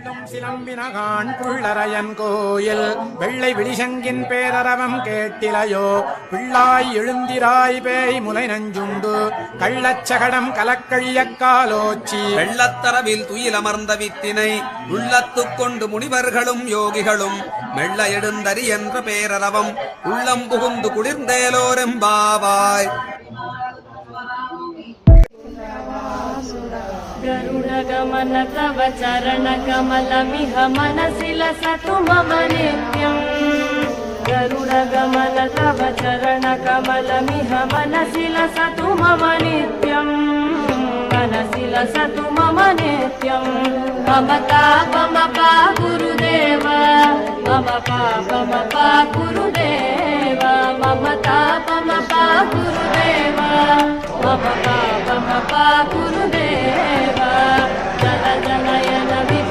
சிலம்பினகான் புள்ளரையன் கோயில் வெள்ளை விழிசங்கின் பேரரவம் கேட்டிலையோ பிள்ளாய் எழுந்திராய் பேய் முலை நஞ்சுண்டு கள்ளச்சகடம் கலக்கழியக்காலோச்சி வெள்ளத்தரவில் துயிலமர்ந்த வித்தினை உள்ளத்துக் கொண்டு முனிவர்களும் யோகிகளும் மெல்ல எடுந்தறி என்ற பேரரவம் உள்ளம் புகுந்து குளிர்ந்தேலோரெம்பாவாய். गरुडगमन तव चरणकमलमिह मनसि लसतु मम नित्यम्. गरुडगमन तव चरणकमलमिह मनसि लसतु मम नित्यम्. मनसि लसतु मम नित्यम्. मम तापमपा गुरुदेव मम पापमपा गुरुदेव मम तापमपा गुरुदेव मम पापमपा गुरुदेव.